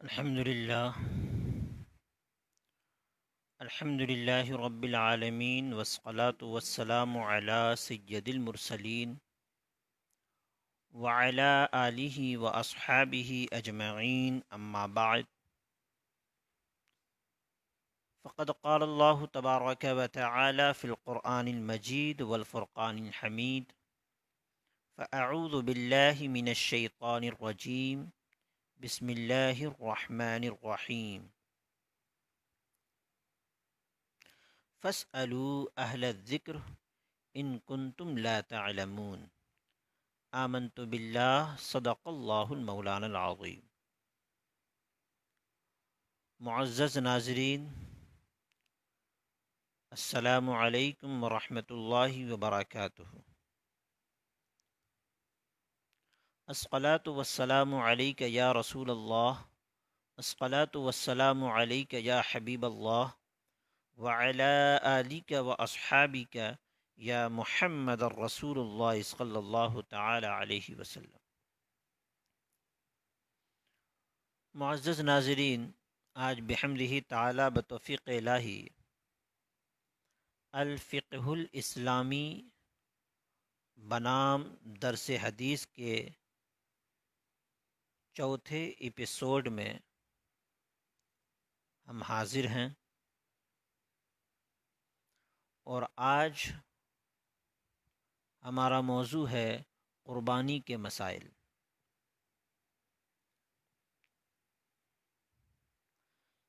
الحمد للہ رب العالمین والصلاة والسلام علی سید المرسلین وعلی آلہ واصحابہ اجمعین اما بعد فقد قال اللہ تبارک وتعالی فی القرآن المجید والفرقان الحمید فاعوذ باللہ من الشیطان الرجیم بسم اللہ الرحمن الرحیم فاسألوا اہل الذکر ان کنتم لا تعلمون آمنت باللہ صدق اللہ المولانا العظیم۔ معزز ناظرین، السلام علیکم ورحمۃ اللہ وبرکاتہ۔ الصلاۃ والسلام علیک یا رسول اللہ، الصلاۃ والسلام علیک یا حبیب اللہ، وعلی آلک واصحابک یا محمد الرسول اللہ صلی اللہ تعالی علیہ وسلم۔ معزز ناظرین، آج بحمدہ تعالی بتوفیق الہی الفقہ الاسلامی بنام درس حدیث کے چوتھے ایپیسوڈ میں ہم حاضر ہیں، اور آج ہمارا موضوع ہے قربانی کے مسائل۔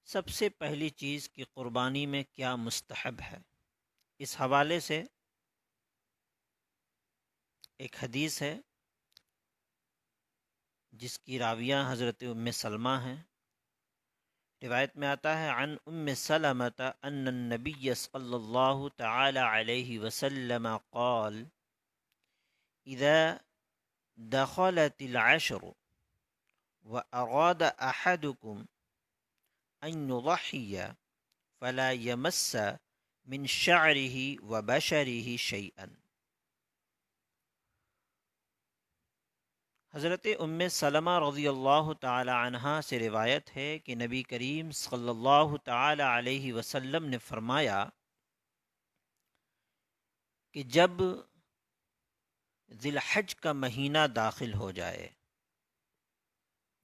سب سے پہلی چیز کہ قربانی میں کیا مستحب ہے، اس حوالے سے ایک حدیث ہے جس کی راویہ حضرت ام سلمہ ہیں۔ روایت میں آتا ہے عن ام سلمۃ ان النبی صلی اللہ تعالی علیہ وسلم قال اذا دخلت العشر واراد احدكم ان يضحي فلا يمس من شعره وبشره شيئا۔ حضرت ام سلمہ رضی اللہ تعالی عنہا سے روایت ہے کہ نبی کریم صلی اللہ تعالی علیہ وسلم نے فرمایا کہ جب ذی الحج کا مہینہ داخل ہو جائے،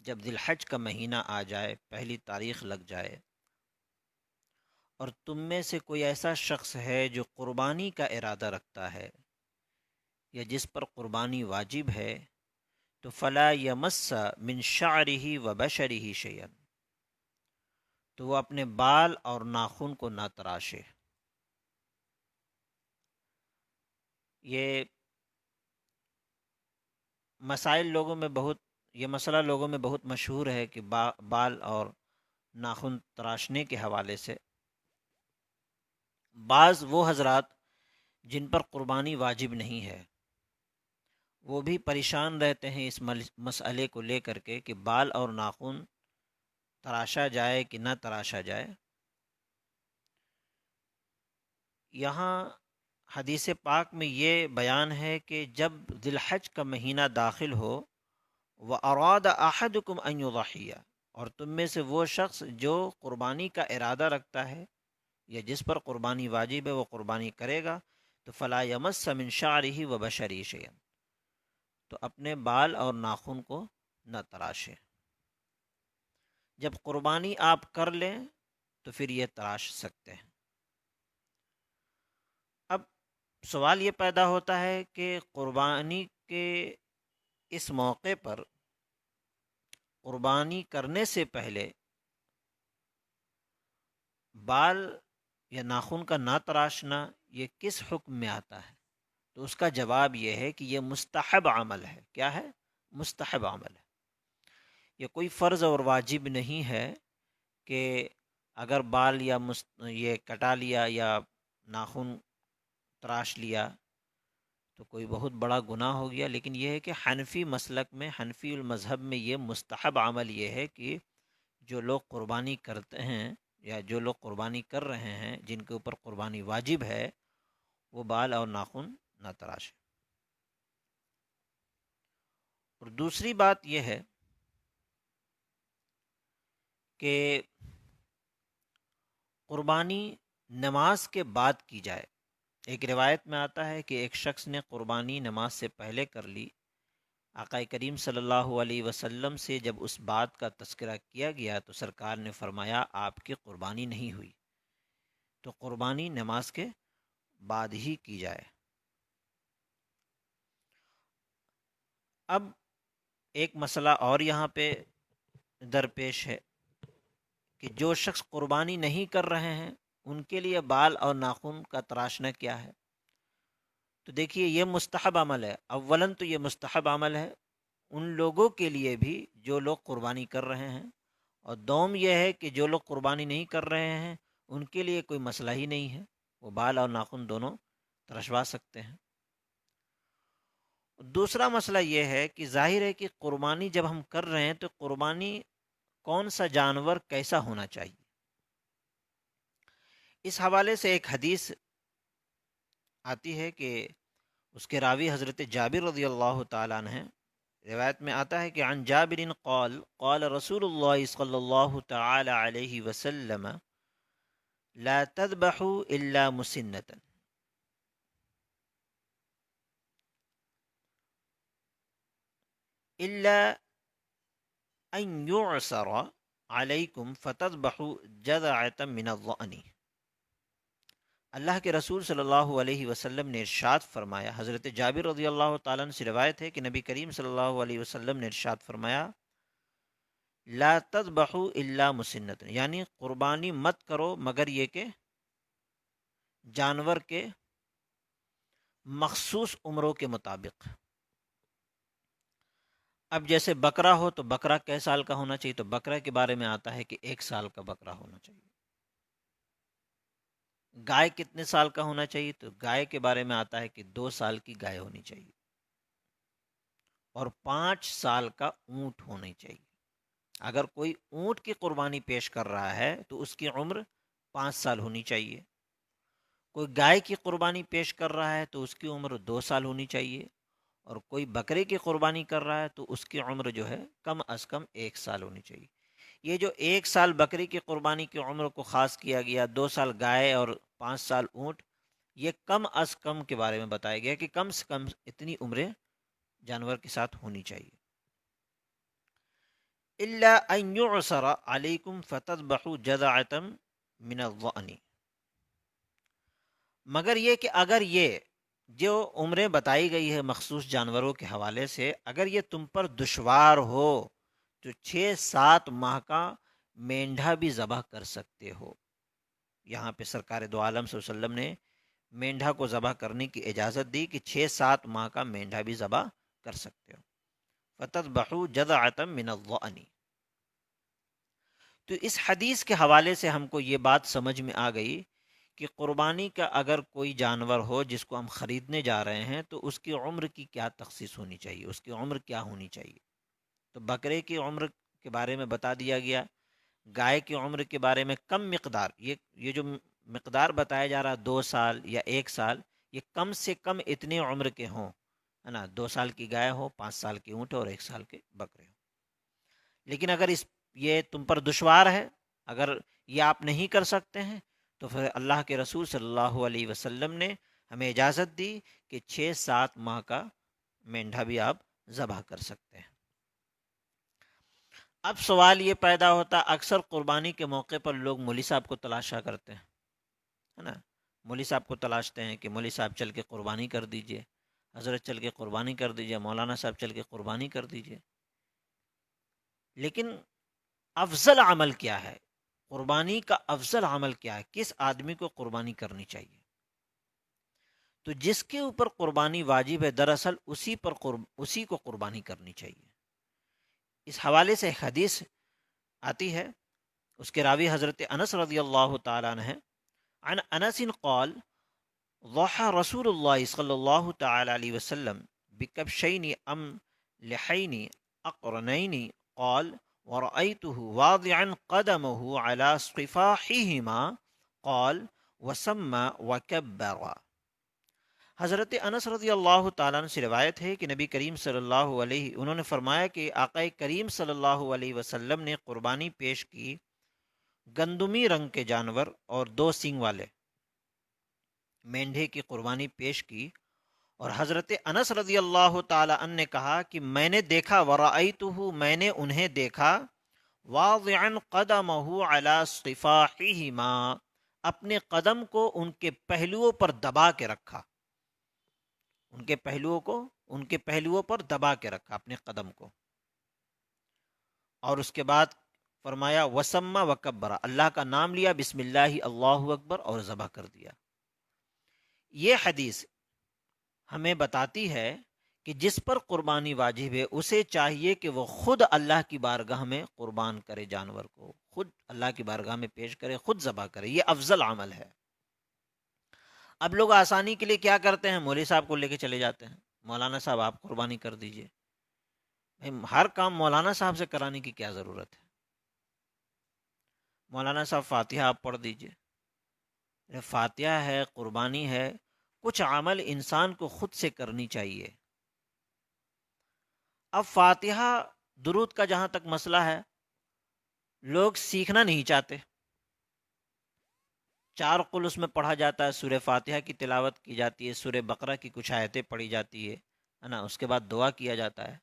جب ذی الحج کا مہینہ آ جائے، پہلی تاریخ لگ جائے، اور تم میں سے کوئی ایسا شخص ہے جو قربانی کا ارادہ رکھتا ہے یا جس پر قربانی واجب ہے، تو فلا یمس من شعرہ و بشرہ شیئا، تو وہ اپنے بال اور ناخن کو نہ تراشے۔ یہ مسئلہ لوگوں میں بہت مشہور ہے کہ بال اور ناخن تراشنے کے حوالے سے بعض وہ حضرات جن پر قربانی واجب نہیں ہے وہ بھی پریشان رہتے ہیں اس مسئلے کو لے کر کے کہ بال اور ناخن تراشا جائے کہ نہ تراشا جائے۔ یہاں حدیث پاک میں یہ بیان ہے کہ جب ذی الحج کا مہینہ داخل ہو وَأَرَادَ أَحَدُكُمْ أَن يُضَحِّيَ، اور تم میں سے وہ شخص جو قربانی کا ارادہ رکھتا ہے یا جس پر قربانی واجب ہے وہ قربانی کرے گا، تو فَلَا يَمَسَّ مِن شَعْرِهِ وَبَشَرِهِ شَيْئًا، تو اپنے بال اور ناخن کو نہ تراشے۔ جب قربانی آپ کر لیں تو پھر یہ تراش سکتے ہیں۔ اب سوال یہ پیدا ہوتا ہے کہ قربانی کے اس موقع پر قربانی کرنے سے پہلے بال یا ناخن کا نہ تراشنا یہ کس حکم میں آتا ہے؟ تو اس کا جواب یہ ہے کہ یہ مستحب عمل ہے۔ کیا ہے؟ مستحب عمل ہے۔ یہ کوئی فرض اور واجب نہیں ہے کہ اگر بال یا یہ کٹا لیا یا ناخن تراش لیا تو کوئی بہت بڑا گناہ ہو گیا، لیکن یہ ہے کہ حنفی مسلک میں، حنفی المذہب میں یہ مستحب عمل یہ ہے کہ جو لوگ قربانی کرتے ہیں یا جو لوگ قربانی کر رہے ہیں جن کے اوپر قربانی واجب ہے وہ بال اور ناخن نہ تراشیں۔ اور دوسری بات یہ ہے کہ قربانی نماز کے بعد کی جائے۔ ایک روایت میں آتا ہے کہ ایک شخص نے قربانی نماز سے پہلے کر لی۔ آقا کریم صلی اللہ علیہ وسلم سے جب اس بات کا تذکرہ کیا گیا تو سرکار نے فرمایا آپ کی قربانی نہیں ہوئی، تو قربانی نماز کے بعد ہی کی جائے۔ اب ایک مسئلہ اور یہاں پہ درپیش ہے کہ جو شخص قربانی نہیں کر رہے ہیں ان کے لیے بال اور ناخن کا تراشنا کیا ہے؟ تو دیکھیے یہ مستحب عمل ہے۔ اولاً تو یہ مستحب عمل ہے ان لوگوں کے لیے بھی جو لوگ قربانی کر رہے ہیں، اور دوم یہ ہے کہ جو لوگ قربانی نہیں کر رہے ہیں ان کے لیے کوئی مسئلہ ہی نہیں ہے، وہ بال اور ناخن دونوں ترشوا سکتے ہیں۔ دوسرا مسئلہ یہ ہے کہ ظاہر ہے کہ قربانی جب ہم کر رہے ہیں تو قربانی کون سا جانور کیسا ہونا چاہیے؟ اس حوالے سے ایک حدیث آتی ہے کہ اس کے راوی حضرت جابر رضی اللہ تعالیٰ عنہ ہیں۔ روایت میں آتا ہے کہ عن جابر قال قال رسول اللہ صلی اللہ تعالی علیہ وسلم لا تذبحوا الا مسنة الا ان يعصر علیکم فتذبحوا جذعة من الضأن۔ اللہ کے رسول صلی اللہ علیہ وسلم نے ارشاد فرمایا، حضرت جابر رضی اللہ تعالیٰ عنہ سے روایت ہے کہ نبی کریم صلی اللہ علیہ وسلم نے ارشاد فرمایا لا تذبحوا الا مسنۃ، یعنی قربانی مت کرو مگر یہ کہ جانور کے مخصوص عمروں کے مطابق۔ اب جیسے بکرا ہو تو بکرا کئے سال کا ہونا چاہیے؟ تو بکرا کے بارے میں آتا ہے کہ 1 سال کا بکرا ہونا چاہیے۔ گائے کتنے سال کا ہونا چاہیے؟ تو گائے کے بارے میں آتا ہے کہ 2 سال کی گائے ہونی چاہیے، اور 5 سال کا اونٹ ہونی چاہیے۔ اگر کوئی اونٹ کی قربانی پیش کر رہا ہے تو اس کی عمر 5 سال ہونی چاہیے۔ کوئی گائے کی قربانی پیش کر رہا ہے تو اس کی عمر 2 سال ہونی چاہیے، اور کوئی بکرے کی قربانی کر رہا ہے تو اس کی عمر جو ہے کم از کم 1 سال ہونی چاہیے۔ یہ جو 1 سال بکری کی قربانی کی عمر کو خاص کیا گیا، 2 سال گائے اور 5 سال اونٹ، یہ کم از کم کے بارے میں بتایا گیا کہ کم سے کم اتنی عمریں جانور کے ساتھ ہونی چاہیے۔ الا ان يعصر علیکم فتذبحوا جذعة من الضأن، مگر یہ کہ اگر یہ جو عمریں بتائی گئی ہے مخصوص جانوروں کے حوالے سے، اگر یہ تم پر دشوار ہو تو 6-7 ماہ کا مینڈھا بھی ذبح کر سکتے ہو۔ یہاں پہ سرکار دو عالم صلی اللہ علیہ وسلم نے مینڈھا کو ذبح کرنے کی اجازت دی کہ 6-7 ماہ کا مینڈھا بھی ذبح کر سکتے ہو۔ فَتَذْبَحُوا جَذْعَةً مِّنَ الضَّأْنِ۔ تو اس حدیث کے حوالے سے ہم کو یہ بات سمجھ میں آ گئی کہ قربانی کا اگر کوئی جانور ہو جس کو ہم خریدنے جا رہے ہیں تو اس کی عمر کی کیا تخصیص ہونی چاہیے، اس کی عمر کیا ہونی چاہیے۔ تو بکرے کی عمر کے بارے میں بتا دیا گیا، گائے کی عمر کے بارے میں کم مقدار، یہ جو مقدار بتایا جا رہا 2 سال یا 1 سال، یہ کم سے کم اتنے عمر کے ہوں، ہے نا، 2 سال کی گائے ہو، 5 سال کی اونٹ اور 1 سال کے بکرے ہوں۔ لیکن اگر یہ تم پر دشوار ہے، اگر یہ آپ نہیں کر سکتے ہیں، تو پھر اللہ کے رسول صلی اللہ علیہ وسلم نے ہمیں اجازت دی کہ 6-7 ماہ کا مینڈھا بھی آپ ذبح کر سکتے ہیں۔ اب سوال یہ پیدا ہوتا، اکثر قربانی کے موقع پر لوگ مولوی صاحب کو تلاشا کرتے ہیں، ہے نا، مولوی صاحب کو تلاشتے ہیں کہ مولوی صاحب چل کے قربانی کر دیجئے، حضرت چل کے قربانی کر دیجئے، مولانا صاحب چل کے قربانی کر دیجئے۔ لیکن افضل عمل کیا ہے؟ قربانی کا افضل عمل کیا ہے؟ کس آدمی کو قربانی کرنی چاہیے؟ تو جس کے اوپر قربانی واجب ہے دراصل اسی کو قربانی کرنی چاہیے۔ اس حوالے سے ایک حدیث آتی ہے، اس کے راوی حضرت انس رضی اللہ تعالیٰ عنہ ہیں۔ عن انس قال ضحى رسول اللہ صلی اللہ تعالیٰ علیہ وسلم بکبشین املحین اقرنین قال ورأيته واضعا قدمه على صفاحهما قال وسمى وكبر۔ حضرت انس رضی اللہ تعالیٰ عنہ سے روایت ہے کہ نبی کریم صلی اللہ علیہ انہوں نے فرمایا کہ آقا کریم صلی اللہ علیہ وسلم نے قربانی پیش کی گندمی رنگ کے جانور اور 2 سینگ والے مینڈھے کی قربانی پیش کی، اور حضرت انس رضی اللہ تعالی عنہ نے کہا کہ میں نے دیکھا، ورأیتہ، میں نے انہیں دیکھا، واضعا قدمہ علی صفاحہما، اپنے قدم کو ان کے پہلوؤں پر دبا کے رکھا، ان کے پہلوؤں پر دبا کے رکھا اپنے قدم کو، اور اس کے بعد فرمایا وسما وکبرا، اللہ کا نام لیا، بسم اللہ اللہ اکبر، اور ذبح کر دیا۔ یہ حدیث ہمیں بتاتی ہے کہ جس پر قربانی واجب ہے اسے چاہیے کہ وہ خود اللہ کی بارگاہ میں قربان کرے، جانور کو خود اللہ کی بارگاہ میں پیش کرے، خود ذبح کرے، یہ افضل عمل ہے۔ اب لوگ آسانی کے لیے کیا کرتے ہیں، مولوی صاحب کو لے کے چلے جاتے ہیں، مولانا صاحب آپ قربانی کر دیجئے۔ ہر کام مولانا صاحب سے کرانے کی کیا ضرورت ہے؟ مولانا صاحب فاتحہ آپ پڑھ دیجئے۔ فاتحہ ہے، قربانی ہے، کچھ عمل انسان کو خود سے کرنی چاہیے۔ اب فاتحہ درود کا جہاں تک مسئلہ ہے، لوگ سیکھنا نہیں چاہتے، 4 قل اس میں پڑھا جاتا ہے، سورہ فاتحہ کی تلاوت کی جاتی ہے، سورہ بقرہ کی کچھ آیتیں پڑھی جاتی ہے نا، اس کے بعد دعا کیا جاتا ہے۔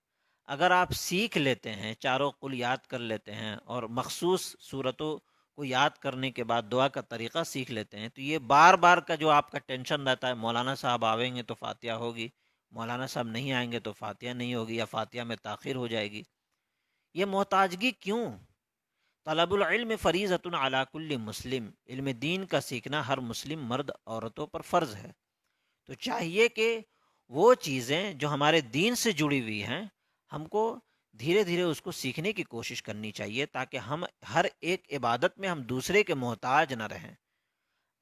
اگر آپ سیکھ لیتے ہیں، 4 قل یاد کر لیتے ہیں، اور مخصوص صورتوں کو یاد کرنے کے بعد دعا کا طریقہ سیکھ لیتے ہیں، تو یہ بار بار کا جو آپ کا ٹینشن رہتا ہے، مولانا صاحب آئیں گے تو فاتحہ ہوگی، مولانا صاحب نہیں آئیں گے تو فاتحہ نہیں ہوگی، یا فاتحہ میں تاخیر ہو جائے گی، یہ محتاجگی کیوں؟ طلب العلم فریضۃ علی کل مسلم، علم دین کا سیکھنا ہر مسلم مرد عورتوں پر فرض ہے۔ تو چاہیے کہ وہ چیزیں جو ہمارے دین سے جڑی ہوئی ہیں، ہم کو دھیرے دھیرے اس کو سیکھنے کی کوشش کرنی چاہیے، تاکہ ہم ہر ایک عبادت میں ہم دوسرے کے محتاج نہ رہیں۔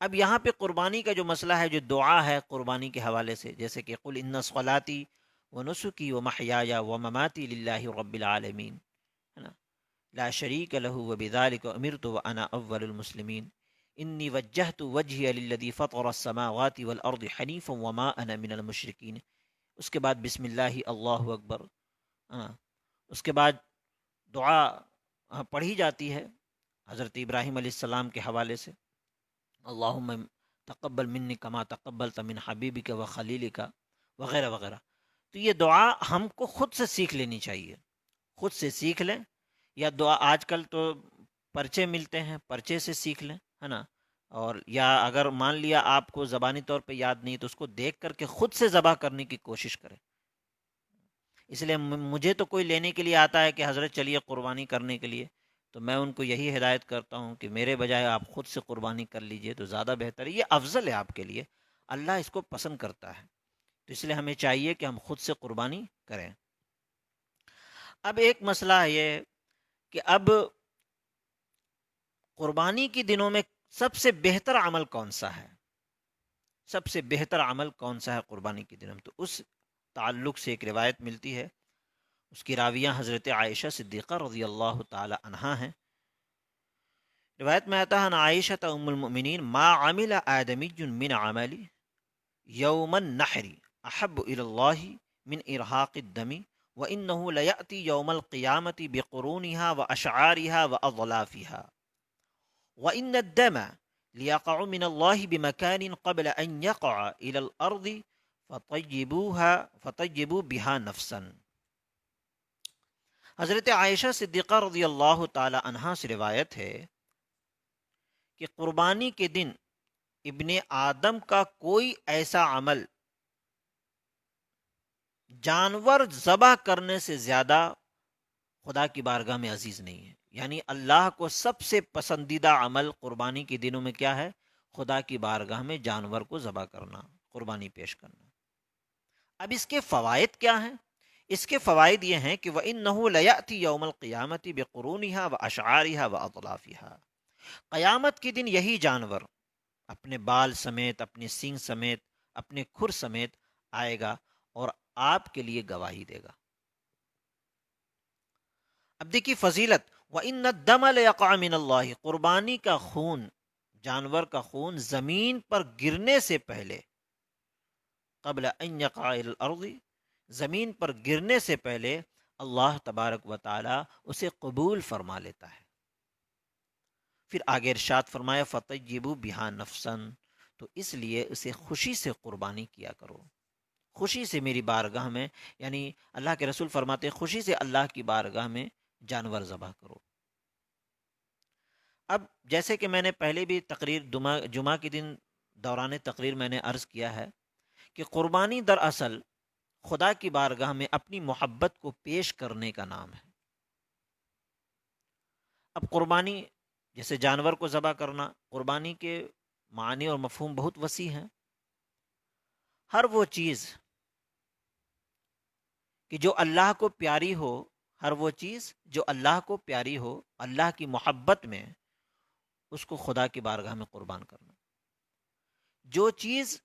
اب یہاں پہ قربانی کا جو مسئلہ ہے، جو دعا ہے قربانی کے حوالے سے، جیسے کہ قل ان صلاتی و نسکی و محیای و مماتی للہ رب العالمین، ہے نا، لا شریک لہ وبذالک امرت وانا اول المسلمین، انی وجہت وجہی للذی فطر السماوات والارض حنیفا وما انا من المشرکین، اس کے بعد بسم اللہ اللہ اکبر، اس کے بعد دعا پڑھی جاتی ہے حضرت ابراہیم علیہ السلام کے حوالے سے، اللہم تقبل منی کما تقبلت من حبیبک و خلیلک، وغیرہ وغیرہ۔ تو یہ دعا ہم کو خود سے سیکھ لینی چاہیے، خود سے سیکھ لیں، یا دعا آج کل تو پرچے ملتے ہیں، پرچے سے سیکھ لیں، ہے نا، اور یا اگر مان لیا آپ کو زبانی طور پہ یاد نہیں تو اس کو دیکھ کر کے خود سے ذبح کرنے کی کوشش کریں۔ اس لیے مجھے تو کوئی لینے کے لیے آتا ہے کہ حضرت چلیے قربانی کرنے کے لیے، تو میں ان کو یہی ہدایت کرتا ہوں کہ میرے بجائے آپ خود سے قربانی کر لیجئے تو زیادہ بہتر ہے، یہ افضل ہے آپ کے لیے، اللہ اس کو پسند کرتا ہے، تو اس لیے ہمیں چاہیے کہ ہم خود سے قربانی کریں۔ اب ایک مسئلہ ہے یہ کہ اب قربانی کے دنوں میں سب سے بہتر عمل کون سا ہے، سب سے بہتر عمل کون سا ہے قربانی کے دنوں میں؟ تو اس تعلق سے ایک روایت ملتی ہے، اس کی راویہ حضرت عائشہ صدیقہ رضی اللہ تعالی عنہا ہیں۔ روایت میں آتا ہے، عائشہ ام المؤمنین ما عمل آدمی من عمل یوم النحر احب الی اللہ من ارحاق الدم وانه لیأتی یوم القیامۃ بقرونها واشعارها واضلافها وان الدم لیقع من اللہ بمکان قبل ان یقع الی الارض فطیبوا بها نفسا۔ حضرت عائشہ صدیقہ رضی اللہ تعالی عنہا سے روایت ہے کہ قربانی کے دن ابن آدم کا کوئی ایسا عمل جانور ذبح کرنے سے زیادہ خدا کی بارگاہ میں عزیز نہیں ہے، یعنی اللہ کو سب سے پسندیدہ عمل قربانی کے دنوں میں کیا ہے؟ خدا کی بارگاہ میں جانور کو ذبح کرنا، قربانی پیش کرنا۔ اب اس کے فوائد کیا ہیں؟ اس کے فوائد یہ ہیں کہ وَإِنَّهُ لَيَأْتِي يَوْمَ الْقِيَامَةِ بِقُرُونِهَا وَأَشْعَارِهَا وَأَضْلَافِهَا، قیامت کے دن یہی جانور اپنے بال سمیت، اپنے سینگ سمیت، اپنے کھر سمیت آئے گا اور آپ کے لیے گواہی دے گا۔ اب دیکھیے فضیلت، وَإِنَّ الدَّمَ لَيَقَعُ مِنَ اللَّهِ، قربانی کا خون، جانور کا خون زمین پر گرنے سے پہلے، قبل ان یقع الی الارض، زمین پر گرنے سے پہلے اللہ تبارک و تعالی اسے قبول فرما لیتا ہے۔ پھر آگے ارشاد فرمایا فطیبوا بہا نفسا، تو اس لیے اسے خوشی سے قربانی کیا کرو، خوشی سے میری بارگاہ میں، یعنی اللہ کے رسول فرماتے ہیں خوشی سے اللہ کی بارگاہ میں جانور ذبح کرو۔ اب جیسے کہ میں نے پہلے بھی تقریر جمعہ کے دن دوران تقریر میں نے عرض کیا ہے کہ قربانی دراصل خدا کی بارگاہ میں اپنی محبت کو پیش کرنے کا نام ہے۔ اب قربانی جیسے جانور کو ذبح کرنا، قربانی کے معنی اور مفہوم بہت وسیع ہیں۔ ہر وہ چیز کہ جو اللہ کو پیاری ہو، ہر وہ چیز جو اللہ کو پیاری ہو، اللہ کی محبت میں، اس کو خدا کی بارگاہ میں قربان کرنا۔ جو چیز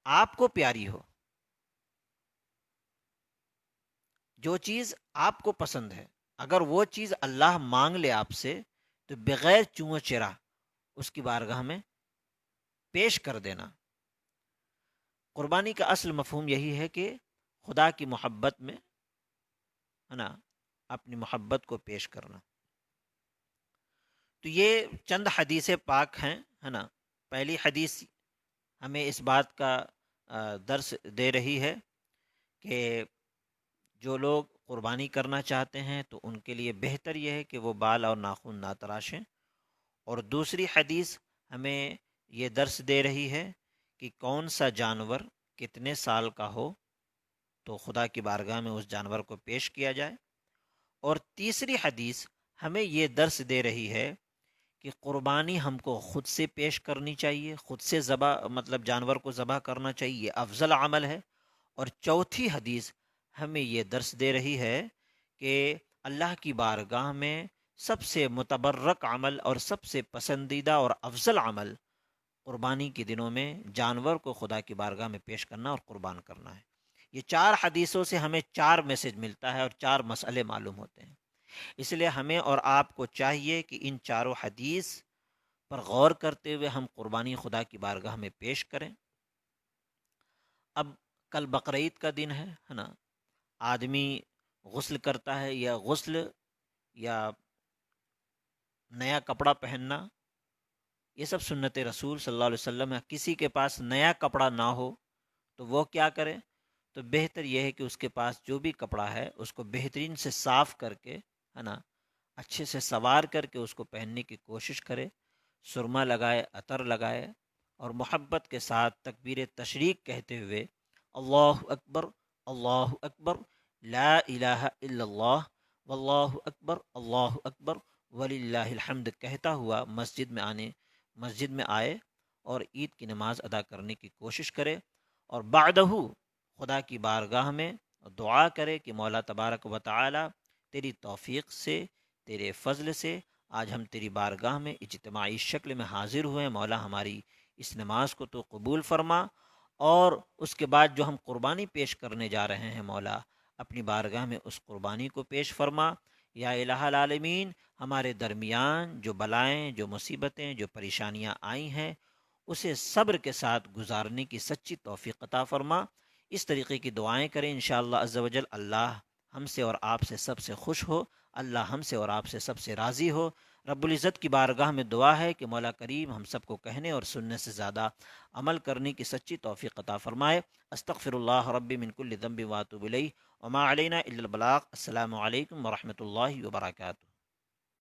آپ کو پیاری ہو، جو چیز آپ کو پسند ہے، اگر وہ چیز اللہ مانگ لے آپ سے تو بغیر چوں چرا اس کی بارگاہ میں پیش کر دینا۔ قربانی کا اصل مفہوم یہی ہے کہ خدا کی محبت میں، ہے نا، اپنی محبت کو پیش کرنا۔ تو یہ چند حدیث پاک ہیں، ہے نا۔ پہلی حدیث ہمیں اس بات کا درس دے رہی ہے کہ جو لوگ قربانی کرنا چاہتے ہیں تو ان کے لیے بہتر یہ ہے کہ وہ بال اور ناخن نہ تراشیں۔ اور دوسری حدیث ہمیں یہ درس دے رہی ہے کہ کون سا جانور کتنے سال کا ہو تو خدا کی بارگاہ میں اس جانور کو پیش کیا جائے۔ اور تیسری حدیث ہمیں یہ درس دے رہی ہے کہ قربانی ہم کو خود سے پیش کرنی چاہیے، خود سے مطلب جانور کو ذبح کرنا چاہیے، یہ افضل عمل ہے۔ اور چوتھی حدیث ہمیں یہ درس دے رہی ہے کہ اللہ کی بارگاہ میں سب سے متبرک عمل اور سب سے پسندیدہ اور افضل عمل قربانی کے دنوں میں جانور کو خدا کی بارگاہ میں پیش کرنا اور قربان کرنا ہے۔ یہ چار حدیثوں سے ہمیں چار میسج ملتا ہے اور چار مسئلے معلوم ہوتے ہیں۔ اس لیے ہمیں اور آپ کو چاہیے کہ ان چاروں حدیث پر غور کرتے ہوئے ہم قربانی خدا کی بارگاہ میں پیش کریں۔ اب کل بقرعید کا دن ہے نا، آدمی غسل کرتا ہے، یا غسل یا نیا کپڑا پہننا، یہ سب سنت رسول صلی اللہ علیہ وسلم ہے۔ کسی کے پاس نیا کپڑا نہ ہو تو وہ کیا کرے؟ تو بہتر یہ ہے کہ اس کے پاس جو بھی کپڑا ہے اس کو بہترین سے صاف کر کے، ہے نا، اچھے سے سوار کر کے اس کو پہننے کی کوشش کرے، سرما لگائے، عطر لگائے، اور محبت کے ساتھ تکبیر تشریق کہتے ہوئے اللہ اکبر اللہ اکبر لا الہ الا اللہ واللہ اکبر اللہ اکبر وللہ الحمد کہتا ہوا مسجد میں آئے اور عید کی نماز ادا کرنے کی کوشش کرے، اور بعدہ خدا کی بارگاہ میں دعا کرے کہ مولا تبارک و تعالی تیری توفیق سے، تیرے فضل سے آج ہم تیری بارگاہ میں اجتماعی شکل میں حاضر ہوئے، مولا ہماری اس نماز کو تو قبول فرما، اور اس کے بعد جو ہم قربانی پیش کرنے جا رہے ہیں مولا اپنی بارگاہ میں اس قربانی کو پیش فرما۔ یا الہ العالمین، ہمارے درمیان جو بلائیں، جو مصیبتیں، جو پریشانیاں آئی ہیں اسے صبر کے ساتھ گزارنے کی سچی توفیق عطا فرما۔ اس طریقے کی دعائیں کریں انشاءاللہ عز و جل، اللہ ہم سے اور آپ سے سب سے خوش ہو، اللہ ہم سے اور آپ سے سب سے راضی ہو۔ رب العزت کی بارگاہ میں دعا ہے کہ مولا کریم ہم سب کو کہنے اور سننے سے زیادہ عمل کرنے کی سچی توفیق عطا فرمائے۔ استغفر اللہ ربی من کل ذنب واتوب الیہ وما علینا الا البلاغ۔ السلام علیکم ورحمۃ اللہ وبرکاتہ۔